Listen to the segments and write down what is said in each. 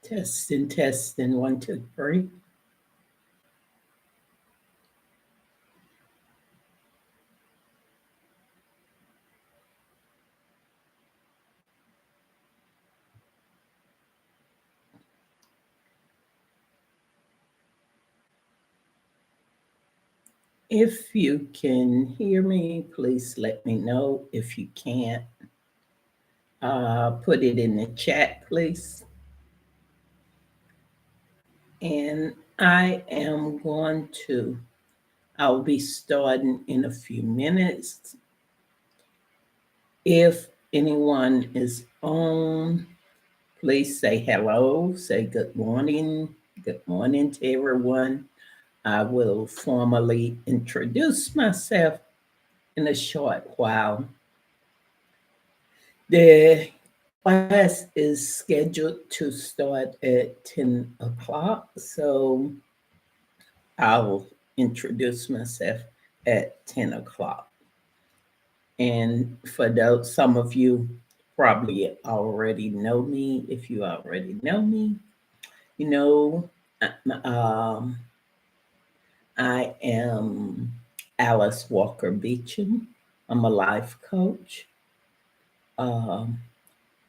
Testing, testing, one, two, three. If you can hear me, please let me know. If you can't, put it in the chat, please. And I'll be starting in a few minutes. If anyone is on, please say hello, say good morning. Good morning to everyone. I will formally introduce myself in a short while. The class is scheduled to start at 10 o'clock, so I'll introduce myself at 10 o'clock. And for those, some of you probably already know me. If you already know me, you know, um, I am Alice Walker Beecham. I'm a life coach, um,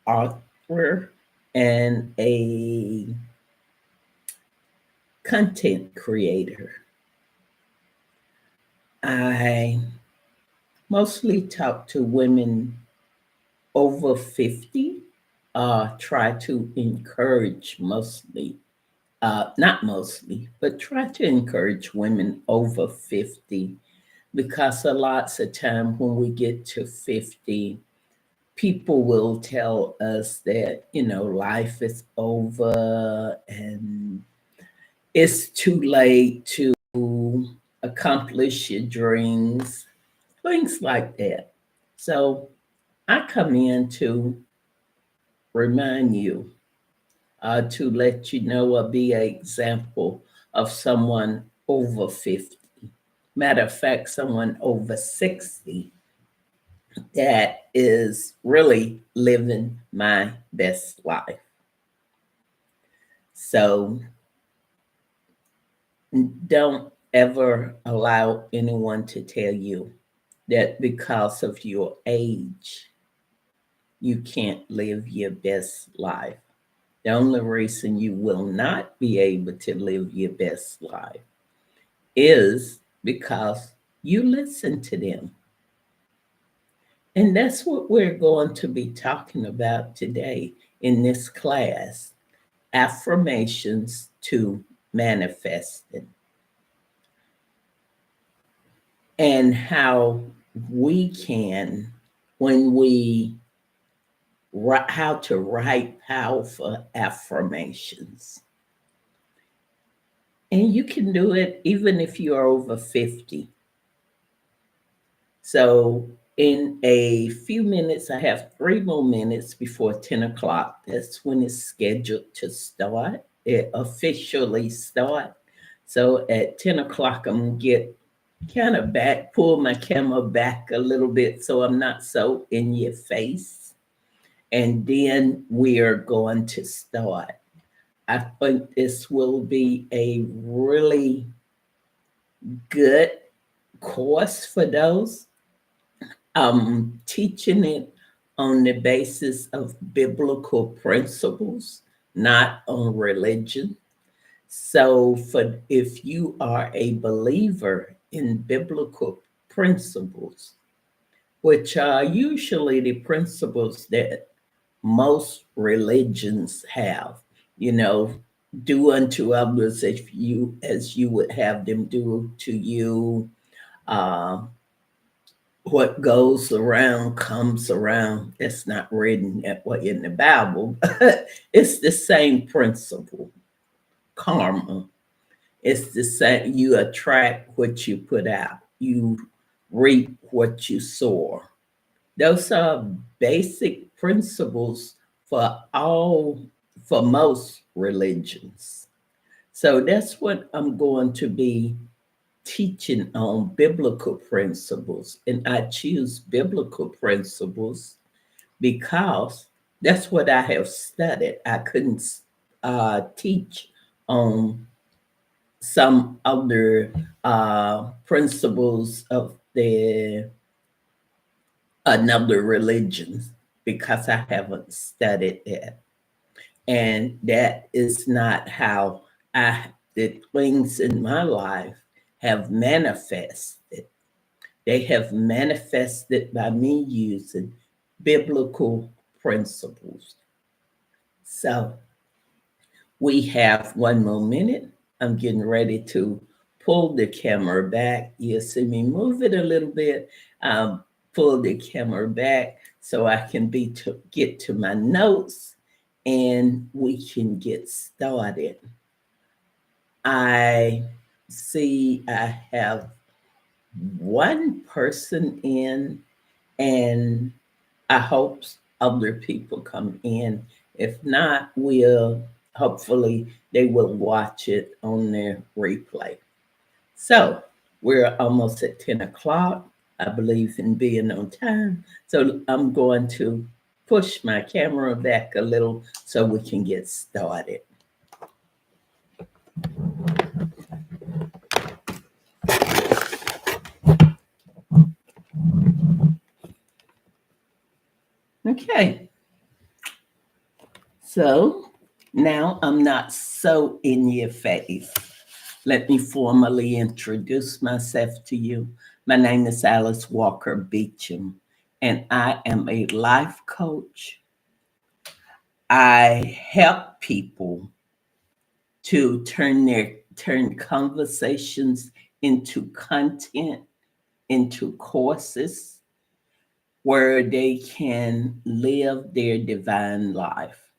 author, and a content creator. I mostly talk to women over 50, try to encourage not mostly, but try to encourage women over 50, because a lots of time when we get to 50, people will tell us that, life is over and it's too late to accomplish your dreams, things like that. So I come in to remind you, to let you know or be an example of someone over 50. Matter of fact, someone over 60 that is really living my best life. So don't ever allow anyone to tell you that because of your age, you can't live your best life. The only reason you will not be able to live your best life is because you listen to them. And that's what we're going to be talking about today in this class, affirmations to manifesting, and how we can, when we how to write powerful affirmations. And you can do it even if you're over 50. So in a few minutes, I have 3 more minutes before 10 o'clock. That's when it's scheduled to start. It officially start. So at 10 o'clock, I'm gonna get kind of back, pull my camera back a little bit so I'm not so in your face. And then we are going to start. I think this will be a really good course for those. I'm teaching it on the basis of biblical principles, not on religion. So, for if you are a believer in biblical principles, which are usually the principles that most religions have, you know, do unto others as you would have them do to you. Uh, what goes around comes around. That's not written that way in the Bible, but it's the same principle. Karma. It's the same. You attract what you put out. You reap what you sow. Those are basic principles for all, for most religions. So that's what I'm going to be teaching on, biblical principles. And I choose biblical principles because that's what I have studied. I couldn't teach on some other principles of the another religion because I haven't studied it. And that is not how the things in my life have manifested. They have manifested by me using biblical principles. So we have one more minute. I'm getting ready to pull the camera back. You'll see me move it a little bit. Pull the camera back so I can get to my notes and we can get started. I see I have one person in, and I hope other people come in. If not, hopefully they will watch it on their replay. So we're almost at 10 o'clock. I believe in being on time. So I'm going to push my camera back a little so we can get started. Okay. So now I'm not so in your face. Let me formally introduce myself to you. My name is Alice Walker Beecham, and I am a life coach. I help people to turn conversations into content, into courses where they can live their divine life.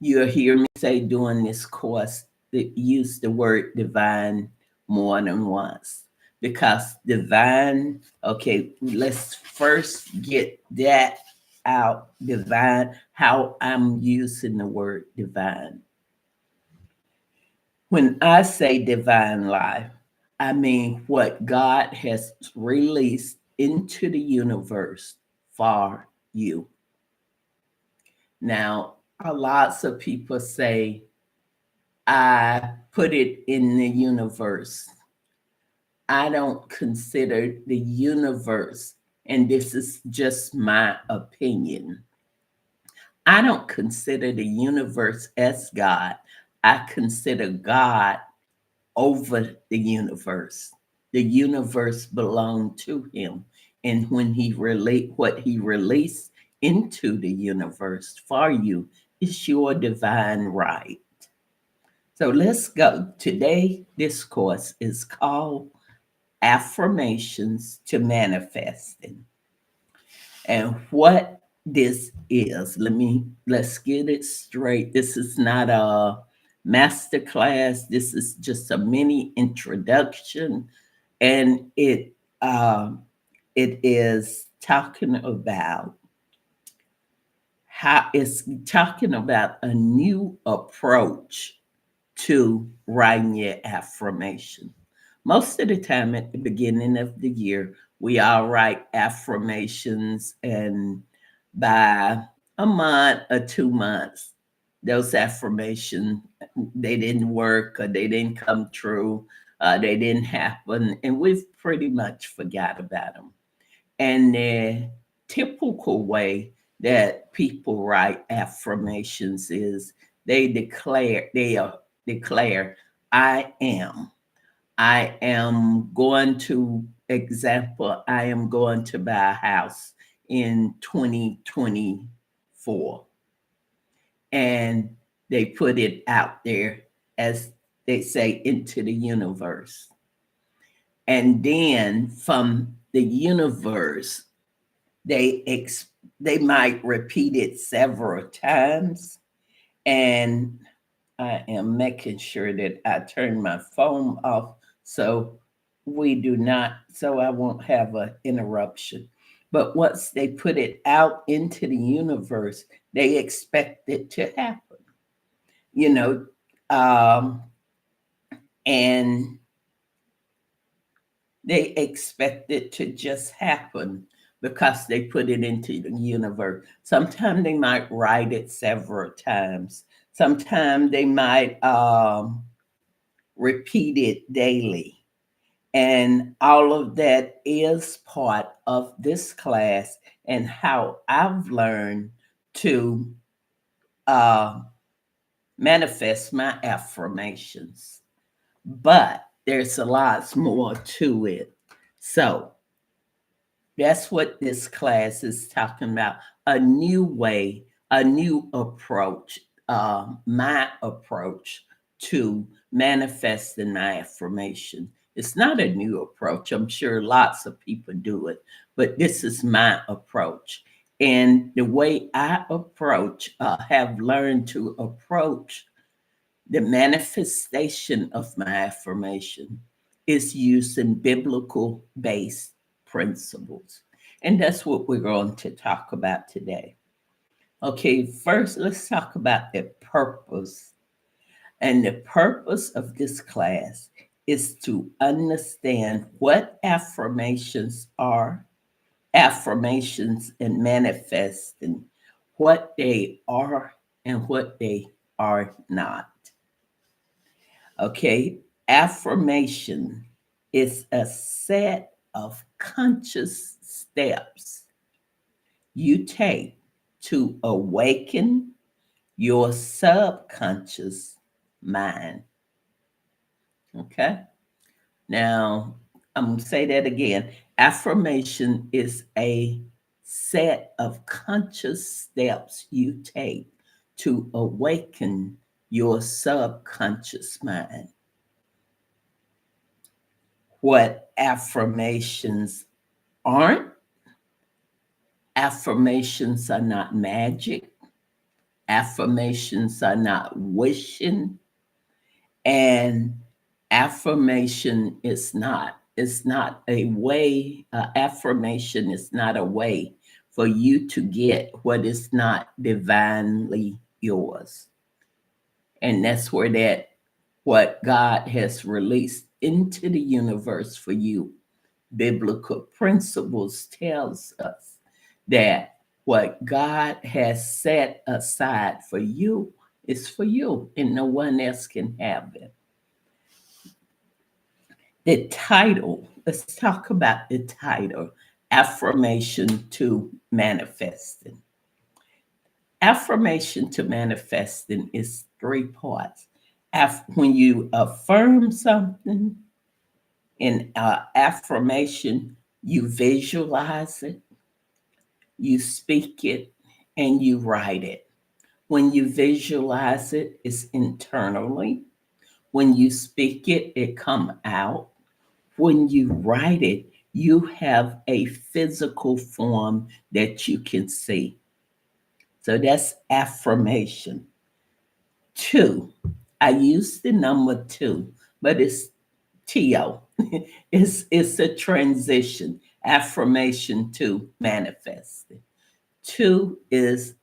You'll hear me say during this course that use the word divine more than once because divine, okay, let's first get that out. Divine, how I'm using the word divine. When I say divine life, I mean what God has released into the universe for you. Now, lots of people say, I put it in the universe. I don't consider the universe, and this is just my opinion. I don't consider the universe as God. I consider God over the universe. The universe belonged to him. And when what he released into the universe for you is your divine right. So let's go. Today, this course is called Affirmations to Manifesting. And what this is, let's get it straight. This is not a master class. This is just a mini introduction, and it is talking about how it's talking about a new approach to writing your affirmation. Most of the time at the beginning of the year, we all write affirmations, and by a month or 2 months, those affirmations, they didn't work or they didn't come true, they didn't happen, and we've pretty much forgot about them. And the typical way that people write affirmations is they declare, I am. I am going to, example, I am going to buy a house in 2024. And they put it out there, as they say, into the universe. And then from the universe, they might repeat it several times. And I am making sure that I turn my phone off so I won't have an interruption. But once they put it out into the universe, they expect it to happen, you know, um, and they expect it to just happen because they put it into the universe. Sometimes they might write it several times. Sometimes they might repeat it daily. And all of that is part of this class and how I've learned to uh, manifest my affirmations. But there's a lot more to it. So that's what this class is talking about, a new way, a new approach, my approach to manifesting my affirmation. It's not a new approach. I'm sure lots of people do it, but this is my approach. And the way I have learned to approach the manifestation of my affirmation is using biblical based principles. And that's what we're going to talk about today. Okay, first, let's talk about the purpose. And the purpose of this class is to understand what affirmations are, affirmations and manifesting, what they are and what they are not. Okay, affirmation is a set of conscious steps you take to awaken your subconscious mind. Okay, now I'm going to say that again. Affirmation is a set of conscious steps you take to awaken your subconscious mind. What affirmations aren't. Affirmations are not magic. Affirmations are not wishing. And affirmation is not. It's not a way, affirmation is not a way for you to get what is not divinely yours. And that's where that, what God has released into the universe for you, biblical principles tells us that what God has set aside for you is for you and no one else can have it. The title, let's talk about the title, Affirmation to Manifesting. Affirmation to manifesting is three parts. When you affirm something in affirmation, you visualize it, you speak it, and you write it. When you visualize it, it's internally. When you speak it, it come out. When you write it, you have a physical form that you can see. So that's affirmation. Two, I use the number two, but it's TO. It's a transition, affirmation to manifesting. Two is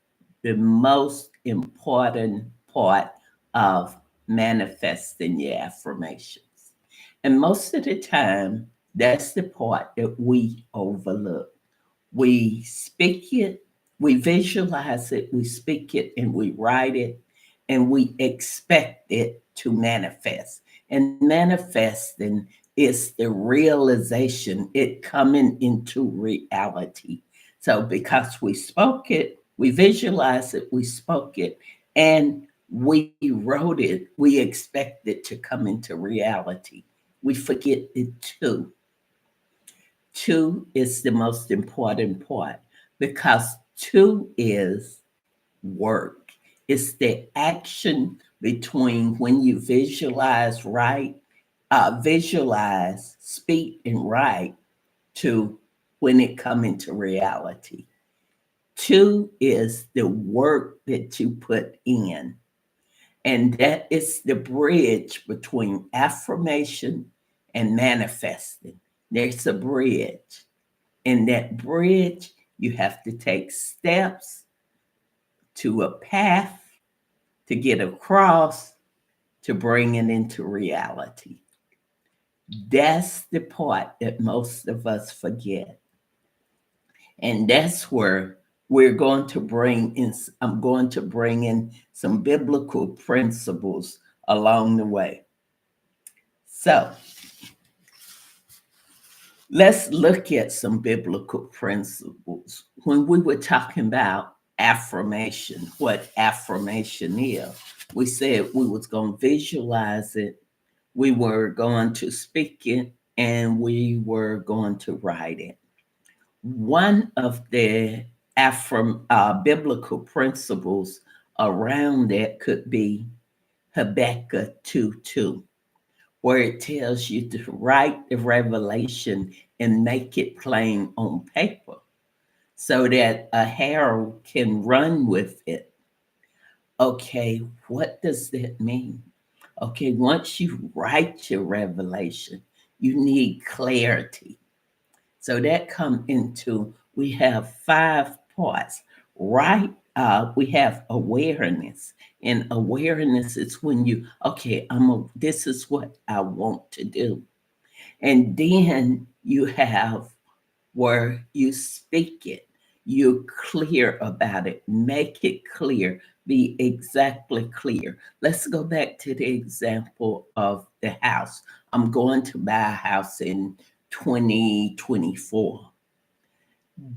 the most important part of manifesting your affirmations. And most of the time, that's the part that we overlook. We speak it, we visualize it, we speak it, and we write it, and we expect it to manifest. And manifesting is the realization, it coming into reality. So, because we spoke it, we visualized it, we spoke it, and we wrote it, we expect it to come into reality. We forget the two. Two is the most important part because two is work. It's the action between when you visualize, write, visualize, speak, and write to when it come into reality. Two is the work that you put in. And that is the bridge between affirmation and manifesting. There's a bridge. In that bridge, you have to take steps to a path to get across to bring it into reality. That's the part that most of us forget. And that's where we're going to bring in, I'm going to bring in some biblical principles along the way. So let's look at some biblical principles. When we were talking about affirmation, what affirmation is, we said we was going to visualize it, we were going to speak it, and we were going to write it. One of the biblical principles around that could be Habakkuk 2:2, where it tells you to write the revelation and make it plain on paper so that a herald can run with it. Okay, what does that mean? Okay, once you write your revelation, you need clarity. So that come into, we have 5 parts, right? We have awareness, and awareness is when you, okay, this is what I want to do. And then you have where you speak it, you're clear about it, make it clear, be exactly clear. Let's go back to the example of the house. I'm going to buy a house in 2024.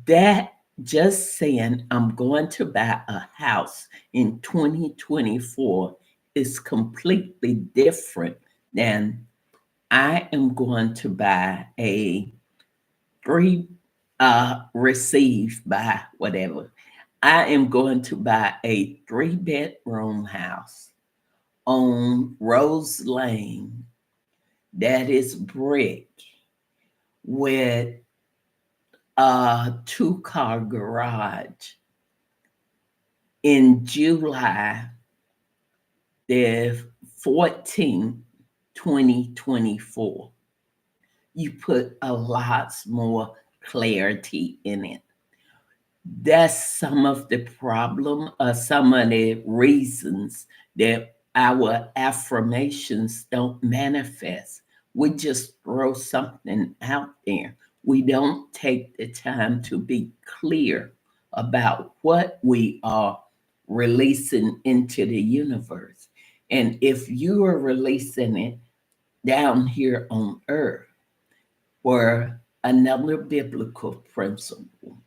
That just saying I'm going to buy a house in 2024 is completely different than I am going to buy a three received by whatever. I am going to buy a 3-bedroom house on Rose Lane that is brick with a 2-car garage in July the 14th, 2024. You put a lot more clarity in it. That's some of the problem, some of the reasons that our affirmations don't manifest. We just throw something out there. We don't take the time to be clear about what we are releasing into the universe. And if you are releasing it down here on earth, or another biblical principle,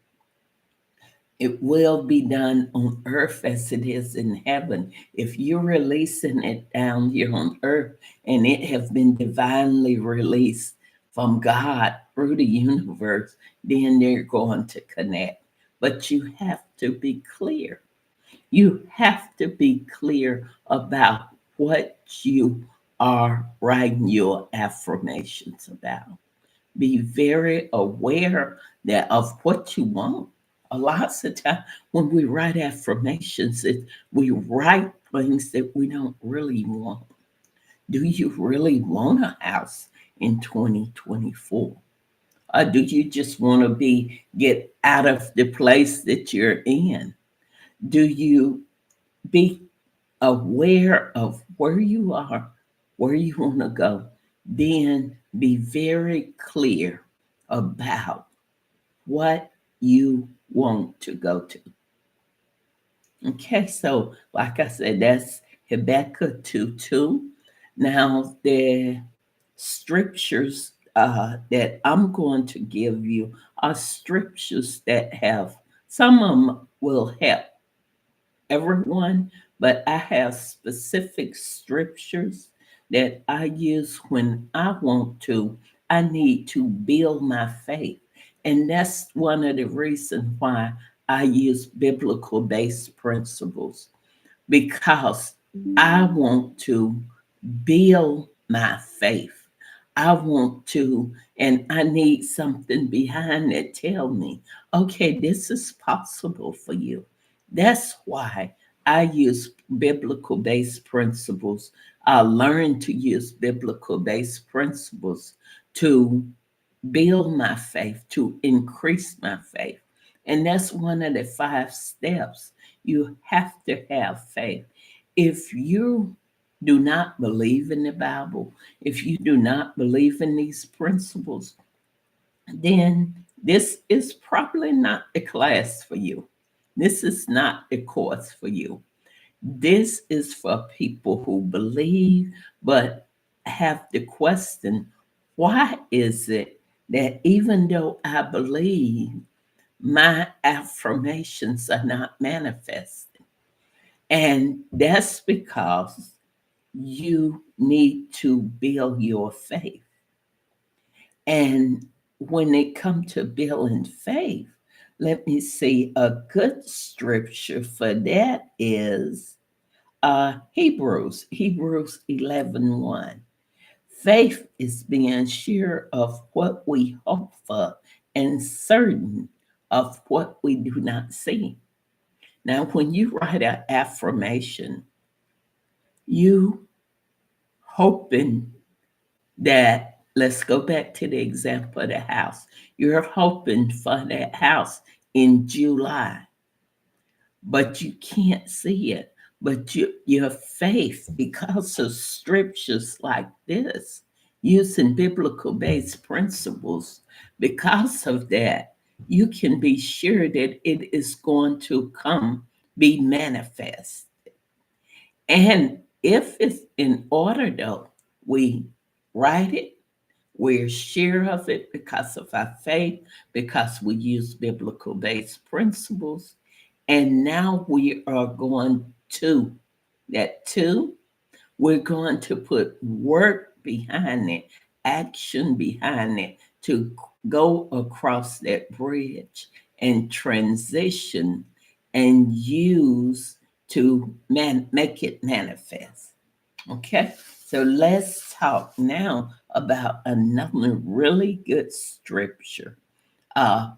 it will be done on earth as it is in heaven. If you're releasing it down here on earth and it has been divinely released from God through the universe, then they're going to connect. But you have to be clear. You have to be clear about what you are writing your affirmations about. Be very aware that of what you want. A lot of time when we write affirmations, we write things that we don't really want. Do you really want a house in 2024? Or do you just want to get out of the place that you're in? Do you be aware of where you are, where you want to go? Then be very clear about what you want to go to. Okay, so like I said, that's Habakkuk 2:2. Now, the scriptures that I'm going to give you are scriptures that have, some of them will help everyone, but I have specific scriptures that I use when I need to build my faith. And that's one of the reasons why I use biblical based principles, because I want to build my faith. I want to, and I need something behind that tell me, okay, this is possible for you. That's why I use biblical based principles. I learned to use biblical based principles to build my faith, to increase my faith. And that's one of the 5 steps. You have to have faith. If you do not believe in the Bible, if you do not believe in these principles, then this is probably not the class for you. This is not a course for you. This is for people who believe but have the question, why is it that even though I believe, my affirmations are not manifesting? And that's because you need to build your faith. And when it comes to building faith, let me see, a good scripture for that is Hebrews 11:1. Faith is being sure of what we hope for and certain of what we do not see. Now, when you write an affirmation, you hoping that, let's go back to the example of the house. You're hoping for that house in July, but you can't see it. But your faith, because of scriptures like this, using biblical based principles, because of that, you can be sure that it is going to come, be manifest. And if it's in order, though, we write it, we're sure of it because of our faith, because we use biblical based principles. And now we are going to, that two, we're going to put work behind it, action behind it to go across that bridge and transition and use to make it manifest. Okay, so let's talk now about another really good scripture, uh,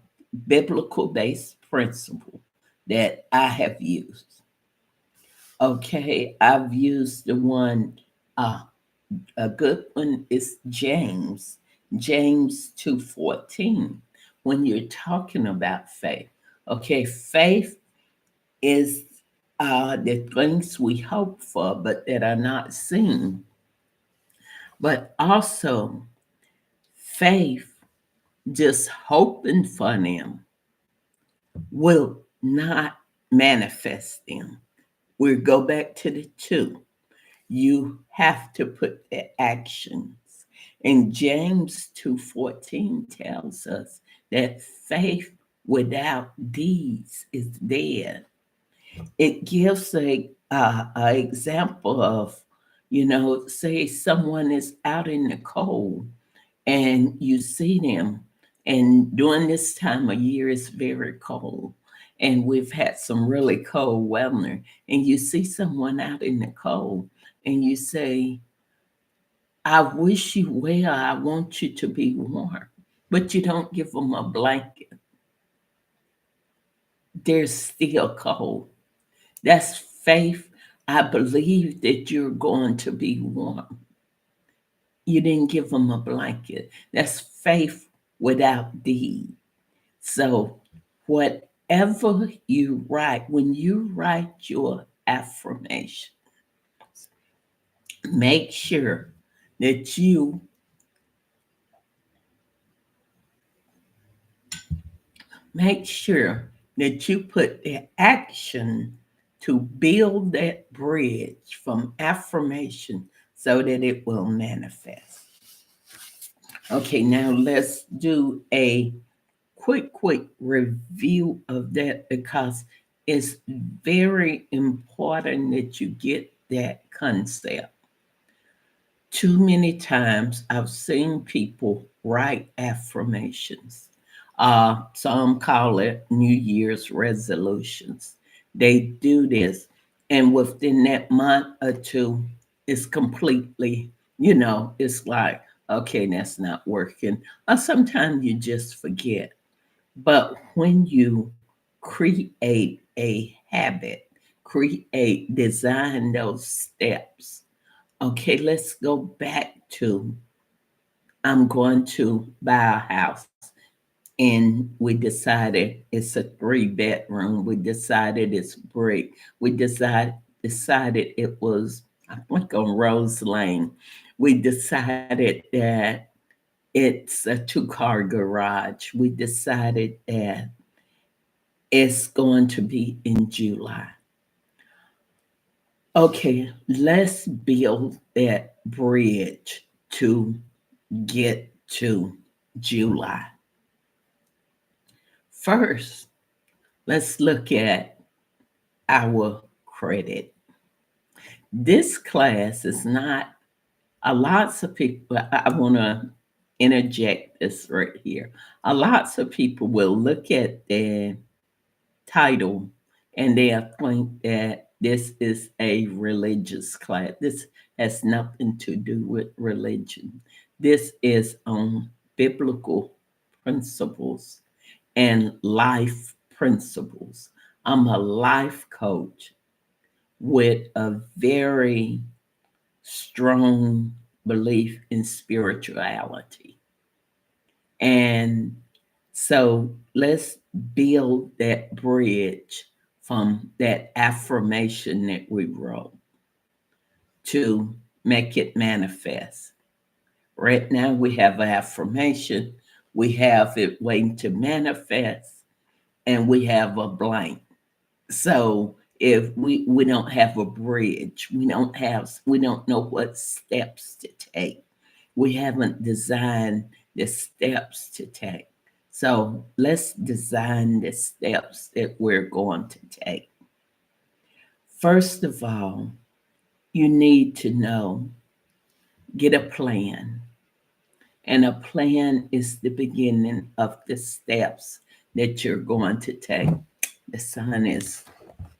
biblical based principle that I have used. Okay, I've used the one, uh, a good one is James 2:14. When you're talking about faith, okay, faith is the things we hope for, but that are not seen. But also, faith, just hoping for them, will not manifest them. We'll go back to the two. You have to put the actions. And James 2:14 tells us that faith without deeds is dead. It gives a example of, say someone is out in the cold and you see them, and during this time of year it's very cold, and we've had some really cold weather, and you see someone out in the cold and you say, I wish you well, I want you to be warm, but you don't give them a blanket. They're still cold. That's faith. I believe that you're going to be warm. You didn't give them a blanket. That's faith without deed. So, whatever you write, when you write your affirmation, make sure that you put the action to build that bridge from affirmation so that it will manifest. Okay, now let's do a quick review of that, because it's very important that you get that concept. Too many times I've seen people write affirmations. Some call it New Year's resolutions. They do this, and within that month or two, it's completely, it's like, okay, that's not working. Or sometimes you just forget. But when you create a habit, design those steps. Okay, let's go back to, I'm going to buy a house. And we decided it's a 3 bedroom. We decided it's brick. We decided it was, I think, on Rose Lane. We decided that it's a 2-car garage. We decided that It's going to be in July. Okay, let's build that bridge to get to July. First, let's look at our credit. This class is not a lots of people. I want to interject this right here. A lots of people will look at the title and they'll think that this is a religious class. This has nothing to do with religion. This is on biblical principles and life principles. I'm a life coach with a very strong belief in spirituality. And so let's build that bridge from that affirmation that we wrote to make it manifest. Right now, we have an affirmation, we have it waiting to manifest, and we have a blank. So if we don't have a bridge, we don't know what steps to take. We haven't designed the steps to take. So let's design the steps that we're going to take. First of all, you need to know, get a plan. And a plan is the beginning of the steps that you're going to take. The sun is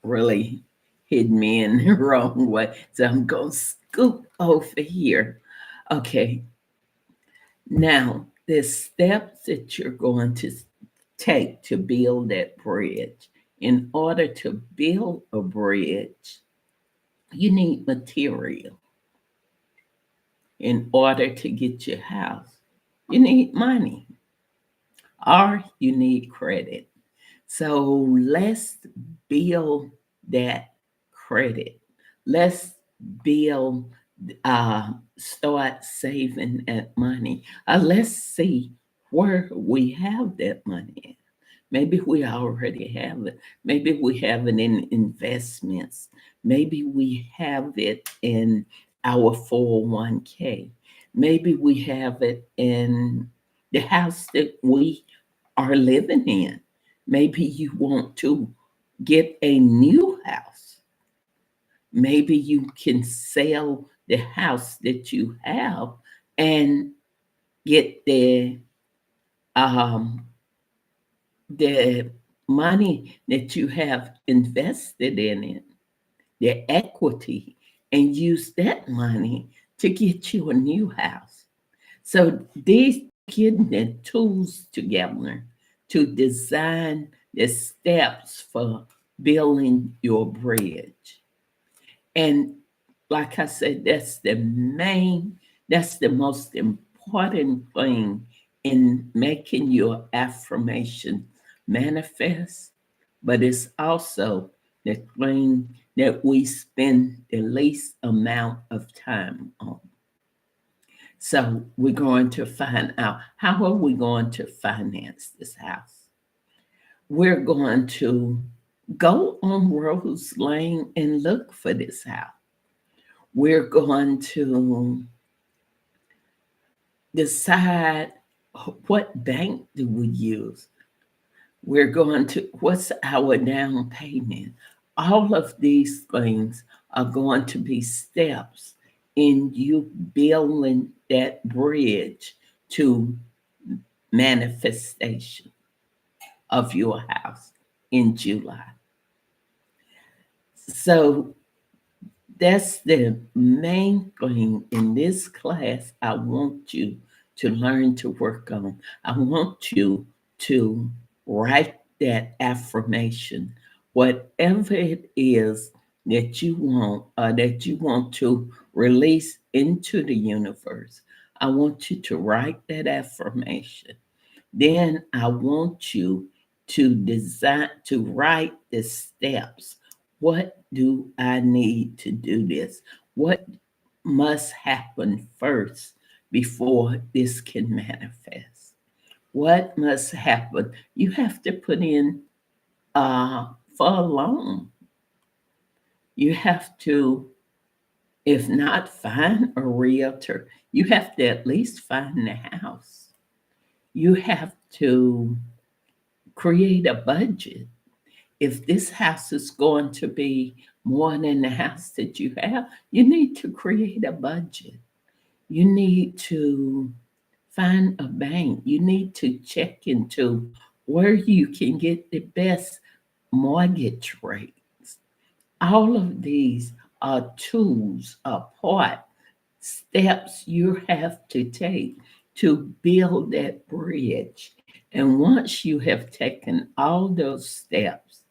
really hit me in the wrong way. So I'm going to scoop over here. Okay. Now, the steps that you're going to take to build that bridge. In order to build a bridge, you need material. In order to get your house, you need money or you need credit. So let's build that credit. Let's build, start saving that money. Let's see where we have that money. Maybe we already have it. Maybe we have it in investments. Maybe we have it in our 401k. Maybe we have it in the house that we are living in. Maybe you want to get a new house. Maybe you can sell the house that you have and get um, the money that you have invested in it, the equity, and use that money to get you a new house. So these getting the tools together to design the steps for building your bridge. And like I said, that's the most important thing in making your affirmation manifest, but it's also the thing that we spend the least amount of time on. So we're going to find out, how are we going to finance this house? We're going to go on Rose Lane and look for this house. We're going to decide what bank do we use. We're going to, what's our down payment? All of these things are going to be steps in you building that bridge to manifestation of your house in July. So that's the main thing in this class I want you to learn to work on. I want you to write that affirmation, whatever it is that you want, or that you want to release into the universe. I want you to write that affirmation. Then I want you to design, to write the steps. What do I need to do this? What must happen first before this can manifest? What must happen? You have to put in for a loan. You have to, if not find a realtor, you have to at least find the house. You have to create a budget. If this house is going to be more than the house that you have, you need to create a budget. You need to find a bank. You need to check into where you can get the best mortgage rates. All of these are tools, are part, steps you have to take to build that bridge. And once you have taken all those steps,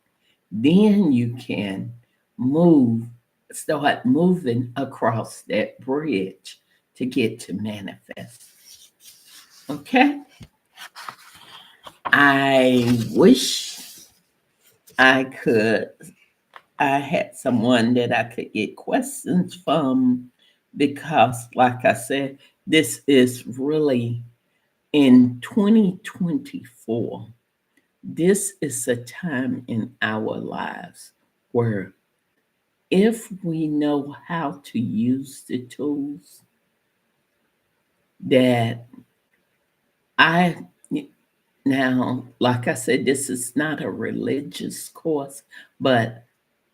then you can move, start moving across that bridge to get to manifest. Okay? I wish I could, I had someone that I could get questions from because, like I said, this is really in 2024. This is a time in our lives where if we know how to use the tools that I now, like I said, this is not a religious course, but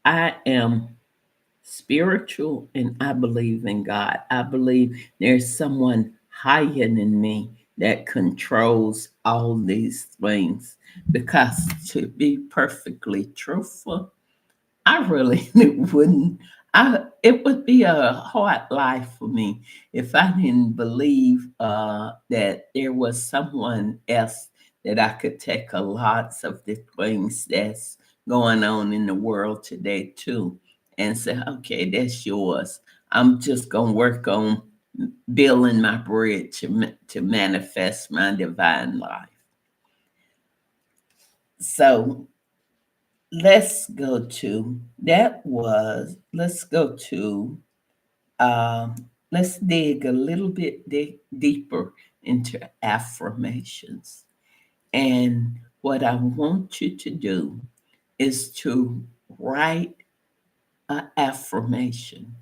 I am spiritual and I believe in God. I believe there's someone higher than me that controls all these things. Because to be perfectly truthful, I really wouldn't. It would be a hard life for me if I didn't believe that there was someone else that I could take a lots of the things that's going on in the world today too, and say, okay, that's yours. I'm just gonna work on building my bridge to manifest my divine life. So let's go to let's dig a little bit deeper into affirmations. And what I want you to do is to write an affirmation.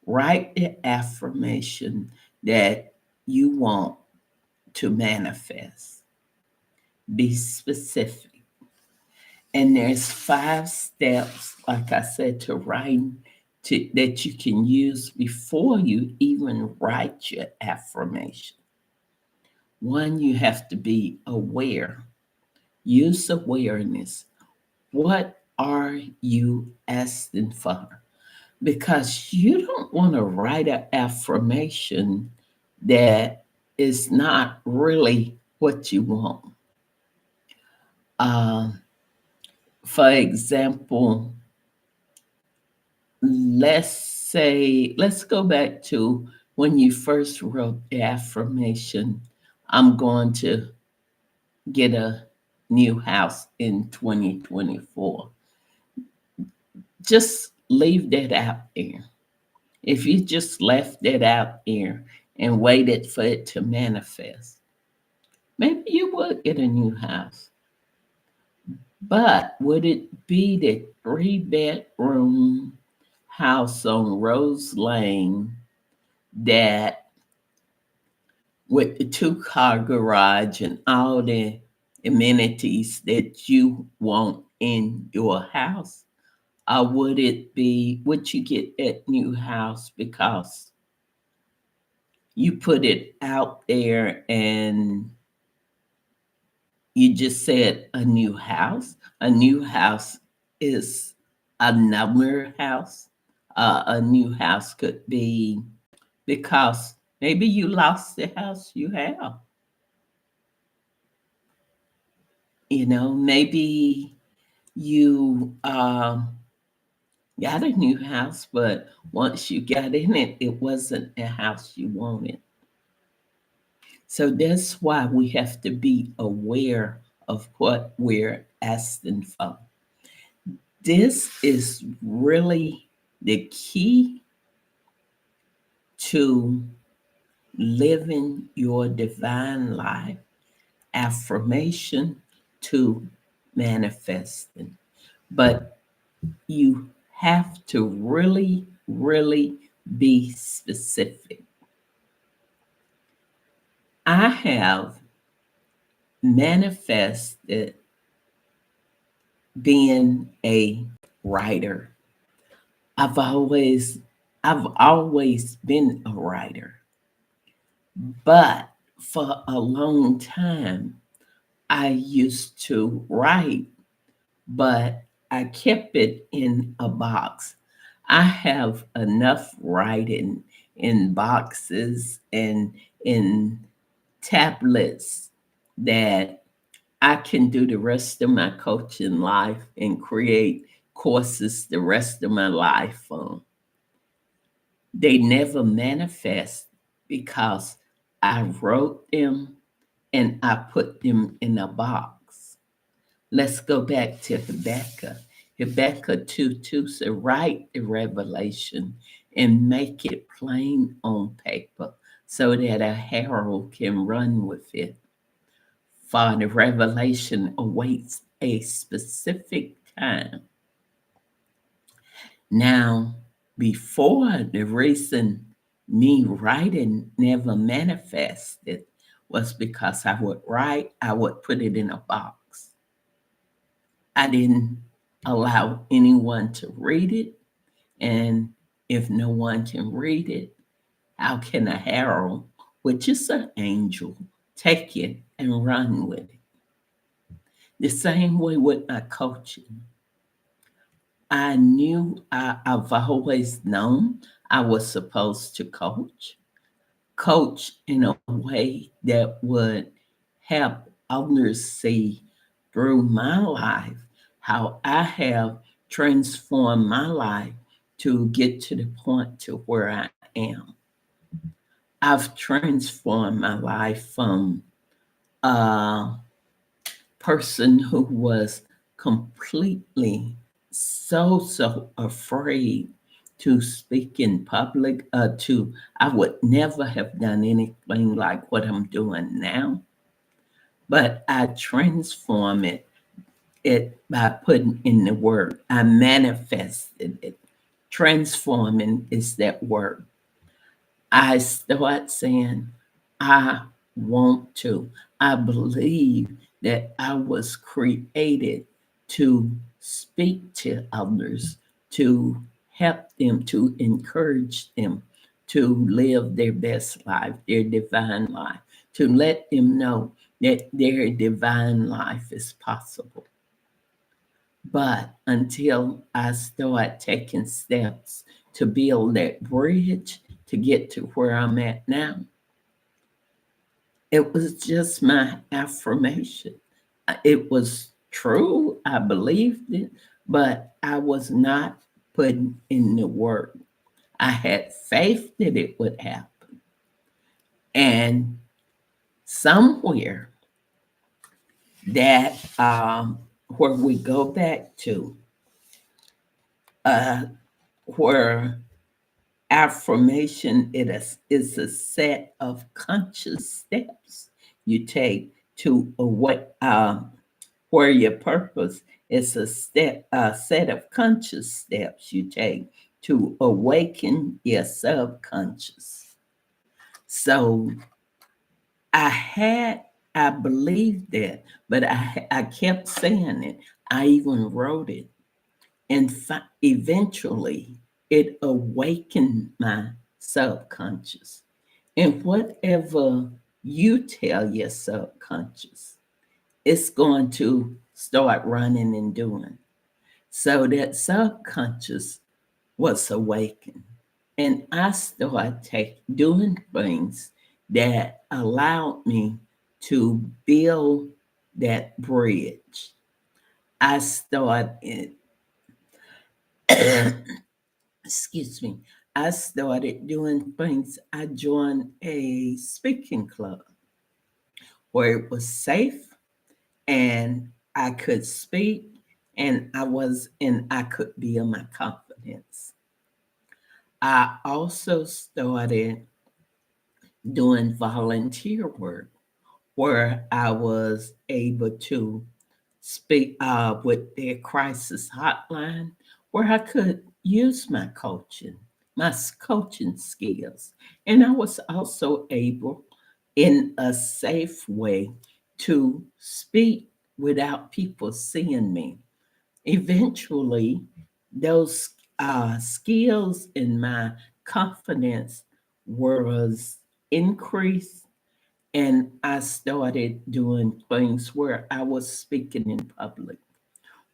Write the affirmation that you want to manifest. Be specific. And there's 5 steps, like I said, to writing that you can use before you even write your affirmation. One, you have to be aware. Use awareness. What are you asking for? Because you don't want to write an affirmation that is not really what you want. Um, for example, let's go back to when you first wrote the affirmation, I'm going to get a new house in 2024. Just leave that out there. If you just left that out there and waited for it to manifest, maybe you would get a new house. But would it be the 3 bedroom house on Rose Lane that with the 2 car garage and all the amenities that you want in your house? Or would it be, would you get that new house because you put it out there and you just said a new house? A new house is another house. A new house could be because maybe you lost the house you have. Maybe you got a new house, but once you got in it, it wasn't a house you wanted. So that's why we have to be aware of what we're asking for. This is really the key to living your divine life. Affirmation to manifesting. But you have to really, really be specific. I have manifested being a writer. I've always I've always been a writer, but for a long time I used to write, but I kept it in a box. I have enough writing in boxes and in tablets that I can do the rest of my coaching life and create courses the rest of my life on. They never manifest because I wrote them and I put them in a box. Let's go back to Habakkuk. Habakkuk 2:2 said, write the revelation and make it plain on paper so that a herald can run with it. For the revelation awaits a specific time. Now, before, the reason me writing never manifested was because I would write, I would put it in a box. I didn't allow anyone to read it. And if no one can read it, how can a herald, which is an angel, take it and run with it? The same way with my coaching. I've always known I was supposed to coach in a way that would help others see through my life how I have transformed my life to get to the point to where I am. I've transformed my life from a person who was completely so afraid to speak in public, to I would never have done anything like what I'm doing now, but I transform it by putting in the word. I manifested it. Transforming is that word. I start saying, I want to. I believe that I was created to speak to others, to help them, to encourage them to live their best life, their divine life, to let them know that their divine life is possible. But until I start taking steps to build that bridge to get to where I'm at now, it was just my affirmation. It was true. I believed it, but I was not putting in the work. I had faith that it would happen. And somewhere that where we go back to, uh, where affirmation is a set of conscious steps you take to where your purpose is a set of conscious steps you take to awaken your subconscious. So I had I believed that, but I kept saying it. I even wrote it, and eventually it awakened my subconscious. And whatever you tell your subconscious, it's going to start running and doing. So that subconscious was awakened. And I started doing things that allowed me to build that bridge. I started excuse me, I started doing things. I joined a speaking club where it was safe and I could speak and I could build my confidence. I also started doing volunteer work where I was able to speak with their crisis hotline, where I could use my coaching, coaching skills. And I was also able, in a safe way, to speak without people seeing me. Eventually, those skills in my confidence was increased, and I started doing things where I was speaking in public,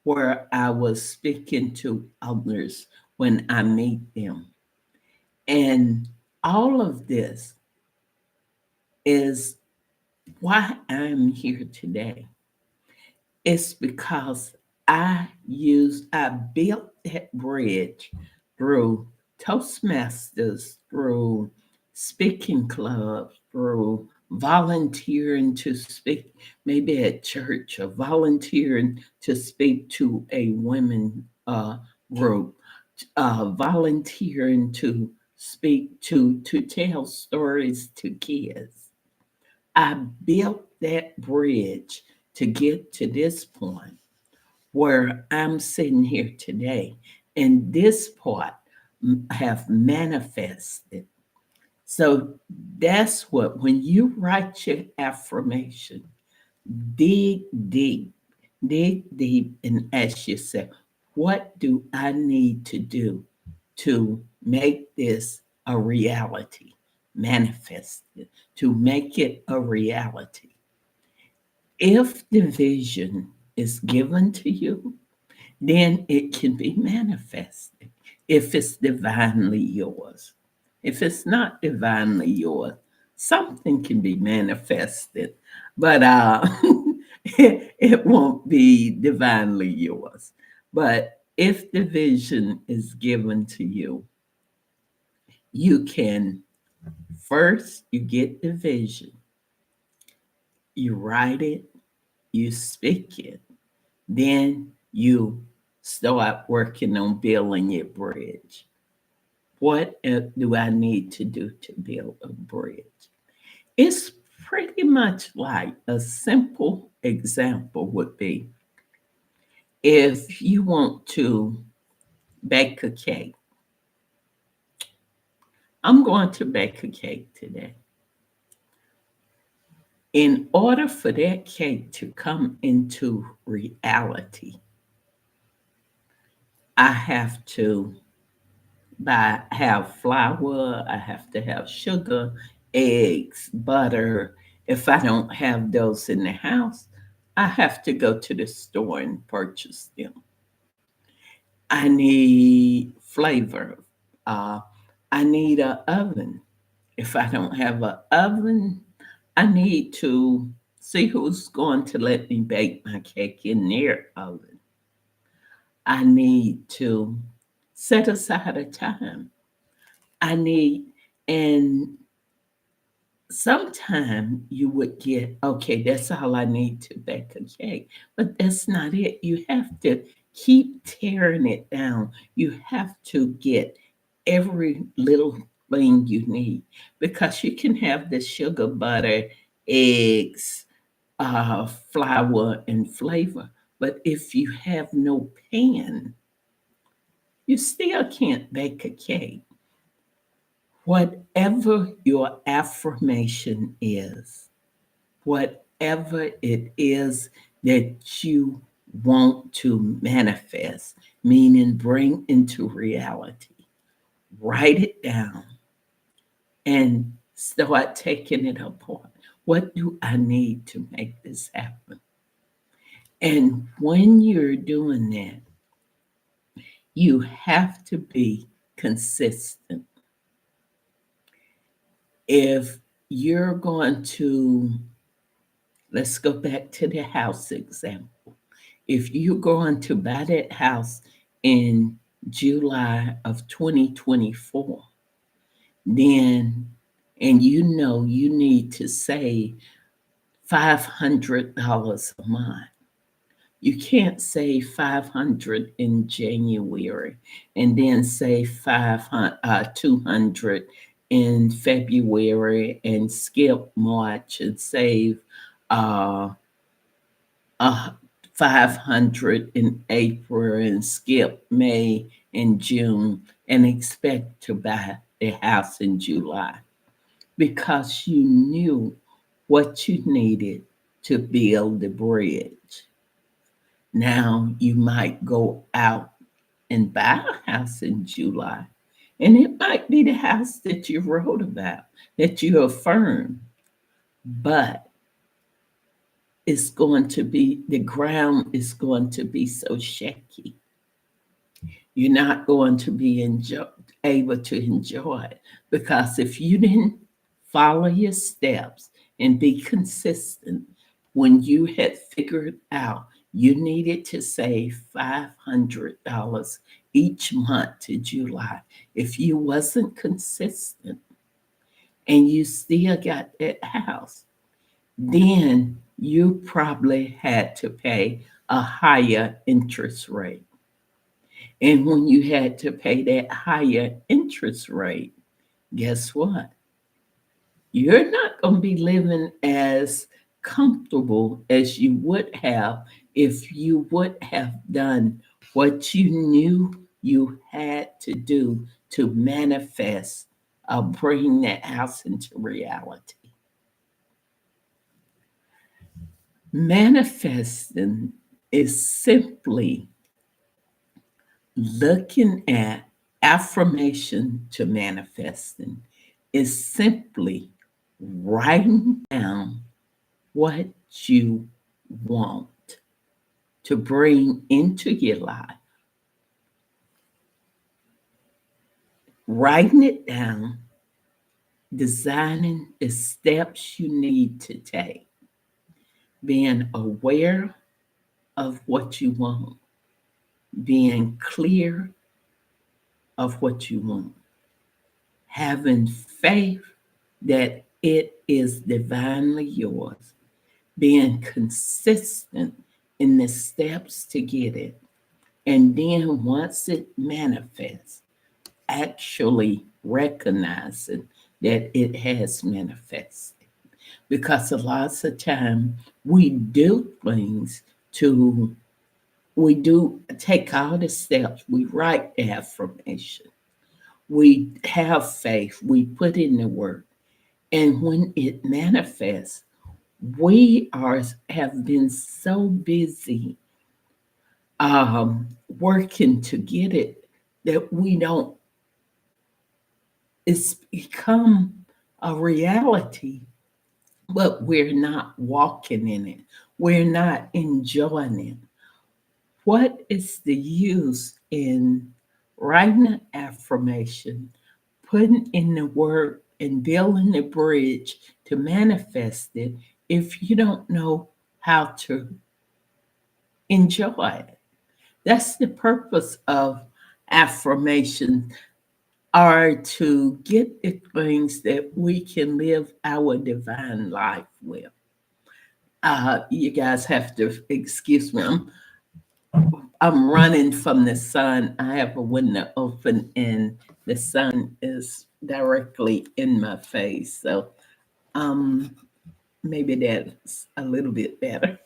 where I was speaking to others when I meet them. And all of this is why I'm here today. It's because I built that bridge through Toastmasters, through speaking clubs, through volunteering to speak maybe at church, or volunteering to speak to a women group, volunteering to speak to tell stories to kids. I built that bridge to get to this point where I'm sitting here today. And this part have manifested. So that's what, when you write your affirmation, dig deep, dig deep and ask yourself, what do I need to do to make this a reality, manifest it, to make it a reality? If the vision is given to you, then it can be manifested if it's divinely yours. If it's not divinely yours, something can be manifested, but it won't be divinely yours. But if the vision is given to you, you can first you get the vision, you write it, you speak it, then you start working on building your bridge. What do I need to do to build a bridge? It's pretty much like a simple example would be, if you want to bake a cake. I'm going to bake a cake today. In order for that cake to come into reality, I have to have flour, I have to have sugar, eggs, butter. If I don't have those in the house, I have to go to the store and purchase them. I need flavor. Uh, I need an oven. If I don't have an oven, I need to see who's going to let me bake my cake in their oven. I need to set aside a time. I need, and sometime you would get, okay, that's all I need to bake a cake. But that's not it. You have to keep tearing it down. You have to get every little thing you need, because you can have the sugar, butter, eggs, flour, and flavor. But if you have no pan, you still can't bake a cake. Whatever your affirmation is, whatever it is that you want to manifest, meaning bring into reality, write it down and start taking it apart. What do I need to make this happen? And when you're doing that, you have to be consistent. If you're going to, let's go back to the house example. If you're going to buy that house in July of 2024, then, and you know you need to save $500 a month. You can't save 500 in January and then save 500, 200 in February and skip March and save uh, uh, 500 in April and skip May and June and expect to buy a house in July because you knew what you needed to build the bridge. Now you might go out and buy a house in July, and it might be the house that you wrote about, that you affirmed, but it's going to be, the ground is going to be so shaky. You're not going to be able to enjoy it because if you didn't follow your steps and be consistent when you had figured out you needed to save $500 each month to July, if you wasn't consistent and you still got that house, then you probably had to pay a higher interest rate. And when you had to pay that higher interest rate, guess what? You're not going to be living as comfortable as you would have if you would have done what you knew you had to do to manifest, bring that house into reality. Manifesting is simply looking at affirmation to manifesting is simply writing down what you want to bring into your life, writing it down, designing the steps you need to take, being aware of what you want, being clear of what you want, having faith that it is divinely yours, being consistent in the steps to get it. And then once it manifests, actually recognizing that it has manifested. Because a lot of time we do things to, we do take all the steps, we write the affirmation, we have faith, we put in the work. And when it manifests, we are have been so busy working to get it that we don't, it's become a reality, but we're not walking in it. We're not enjoying it. What is the use in writing an affirmation, putting in the work, and building the bridge to manifest it if you don't know how to enjoy it? That's the purpose of affirmation, are to get the things that we can live our divine life with. You guys have to excuse me. I'm running from the sun. I have a window open and the sun is directly in my face. So um, maybe that's a little bit better.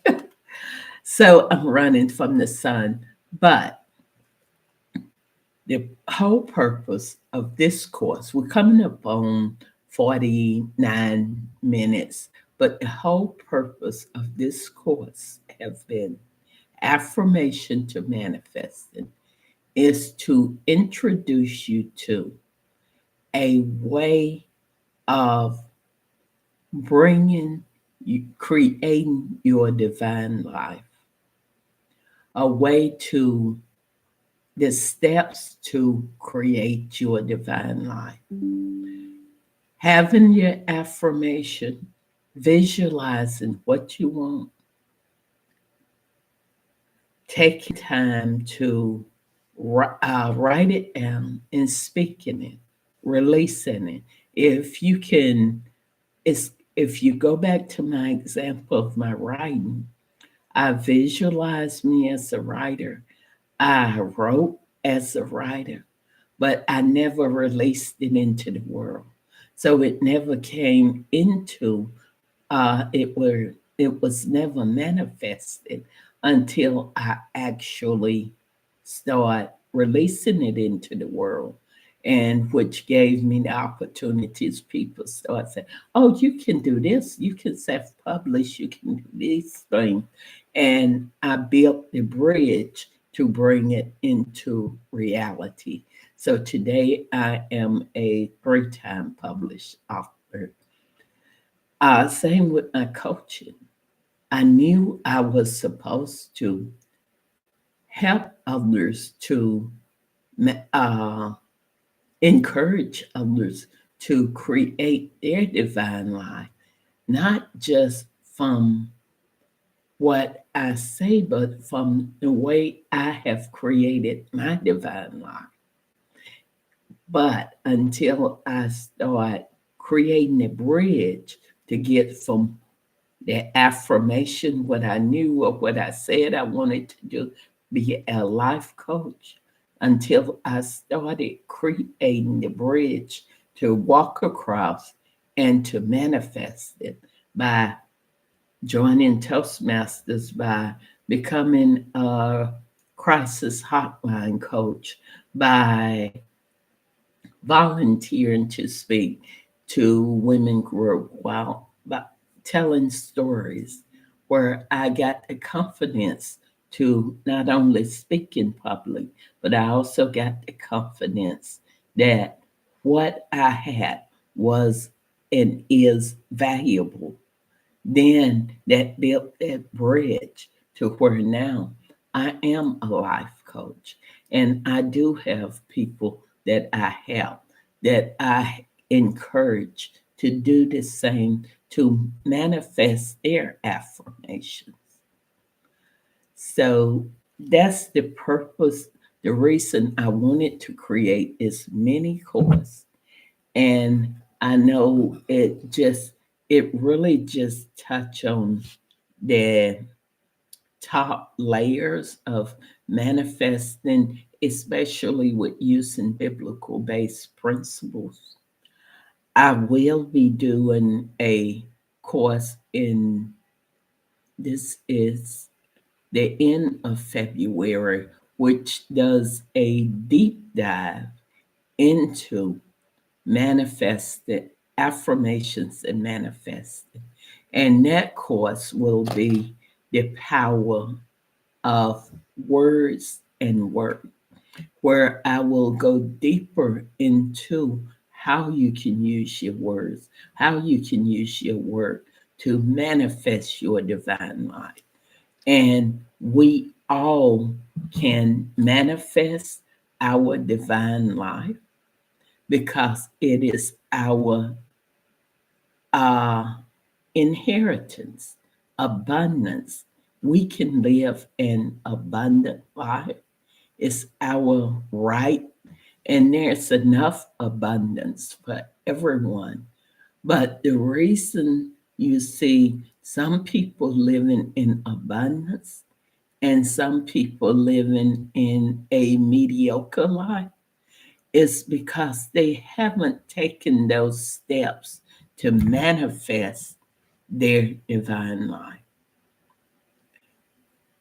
So I'm running from the sun. But the whole purpose of this course, we're coming up on 49 minutes, but the whole purpose of this course has been affirmation to manifesting, is to introduce you to a way of bringing you, creating your divine life, a way to, the steps to create your divine life. Having your affirmation, visualizing what you want, taking time to write it down and speaking it, releasing it. If you can, it's, if you go back to my example of my writing, I visualized me as a writer. I wrote as a writer, but I never released it into the world. So it never came into, it was never manifested until I actually start releasing it into the world. And which gave me the opportunities. People start saying, "Oh, you can do this. You can self-publish. You can do these things." And I built the bridge to bring it into reality. So today I am a three-time published author. Same with my coaching. I knew I was supposed to help others to uh, encourage others to create their divine life, not just from what I say, but from the way I have created my divine life. But until I start creating a bridge to get from the affirmation, what I knew or what I said I wanted to do, be a life coach, until I started creating the bridge to walk across and to manifest it by joining Toastmasters, by becoming a crisis hotline coach, by volunteering to speak to women group while telling stories where I got the confidence to not only speak in public, but I also got the confidence that what I had was and is valuable. Then that built that bridge to where now I am a life coach and I do have people that I help, that I encourage to do the same to manifest their affirmations. So that's the purpose, the reason I wanted to create this mini course. And I know it really just touch on the top layers of manifesting, especially with using biblical based principles. I will be doing a course in this is the end of February, which does a deep dive into manifested affirmations and manifested. And that course will be the power of words and work, where I will go deeper into how you can use your words, how you can use your work to manifest your divine life. And we all can manifest our divine life because it is our uh, inheritance, abundance. We can live an abundant life. It's our right, and there's enough abundance for everyone. But the reason you see some people living in abundance and some people living in a mediocre life is because they haven't taken those steps to manifest their divine life.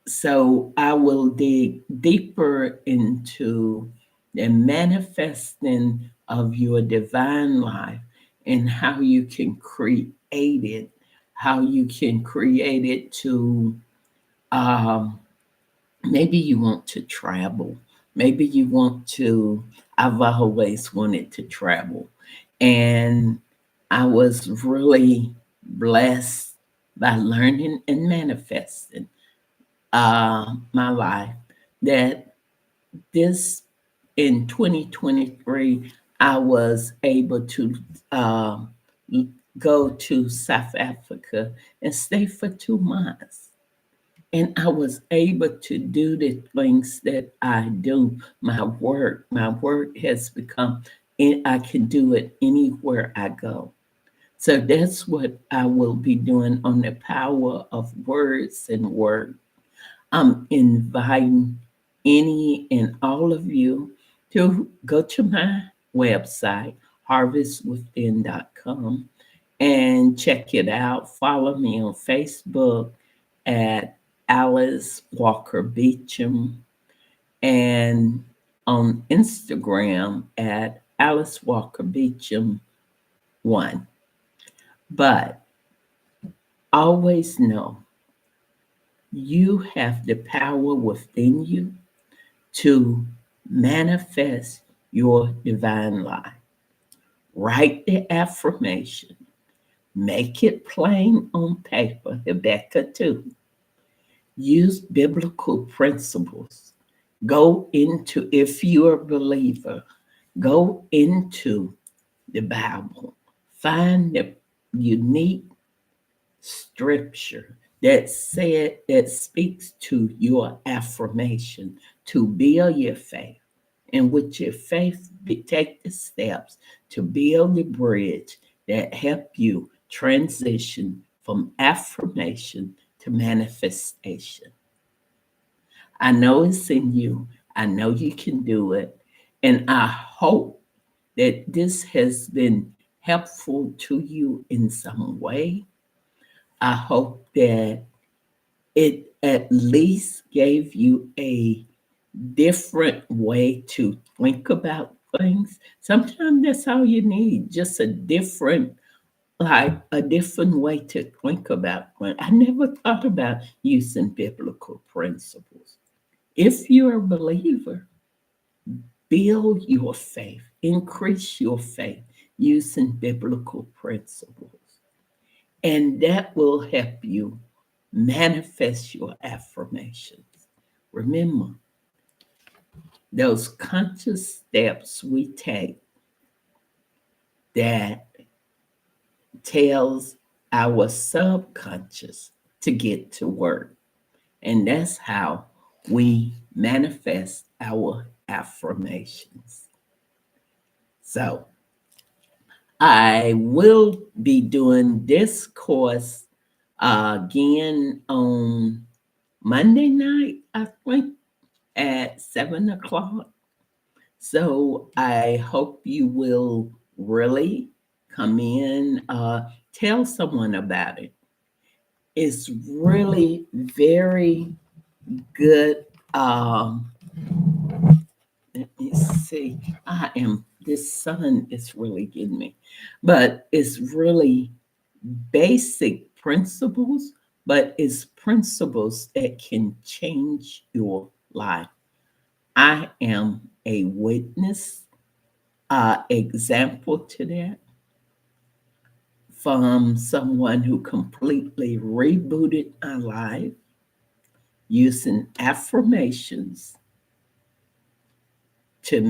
So I will dig deeper into the manifesting of your divine life and how you can create it, how you can create it to um, maybe you want to travel. Maybe you want to, I've always wanted to travel. And I was really blessed by learning and manifesting my life that this in 2023, I was able to uh, go to South Africa and stay for 2 months. And I was able to do the things that I do. My work has become, and I can do it anywhere I go. So that's what I will be doing on the power of words and work. I'm inviting any and all of you to go to my website, harvestwithin.com, and check it out. Follow me on Facebook at Alice Walker Beecham, and on Instagram at Alice Walker Beecham 1. But always know you have the power within you to manifest your divine life. Write the affirmation, make it plain on paper, Rebecca, too. Use biblical principles. Go into, if you're a believer, go into the Bible. Find the unique scripture that speaks to your affirmation to build your faith. And with your faith, take the steps to build the bridge that help you transition from affirmation to manifestation. I know it's in you. I know you can do it. And I hope that this has been helpful to you in some way. I hope that it at least gave you a different way to think about things. Sometimes that's all you need, just a different, like a different way to think about things. I never thought about using biblical principles. If you're a believer, build your faith, increase your faith using biblical principles. And that will help you manifest your affirmations. Remember, those conscious steps we take that tells our subconscious to get to work. And that's how we manifest our affirmations. So I will be doing this course again on Monday night, I think, at 7 o'clock. So I hope you will really come in, tell someone about it. It's really very good. Let me see. This sun is really getting me, but it's really basic principles, but it's principles that can change your life. I am a witness, example to that from someone who completely rebooted my life using affirmations to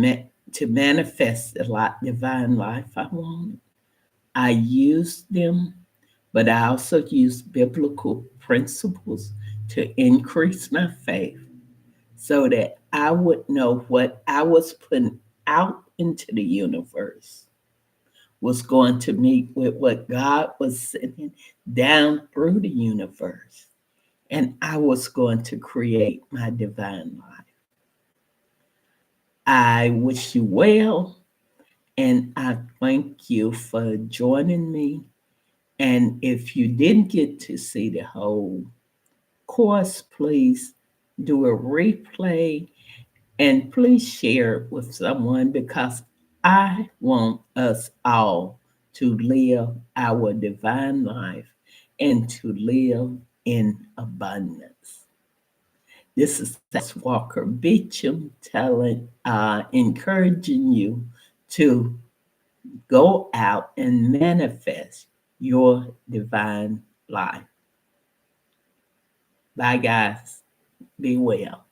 manifest the divine life I wanted. I used them, but I also used biblical principles to increase my faith so that I would know what I was putting out into the universe was going to meet with what God was sending down through the universe. And I was going to create my divine life. I wish you well, and I thank you for joining me. And if you didn't get to see the whole course, please do a replay and please share it with someone because I want us all to live our divine life and to live in abundance. This is Alice Walker Beecham encouraging you to go out and manifest your divine life. Bye, guys. Be well.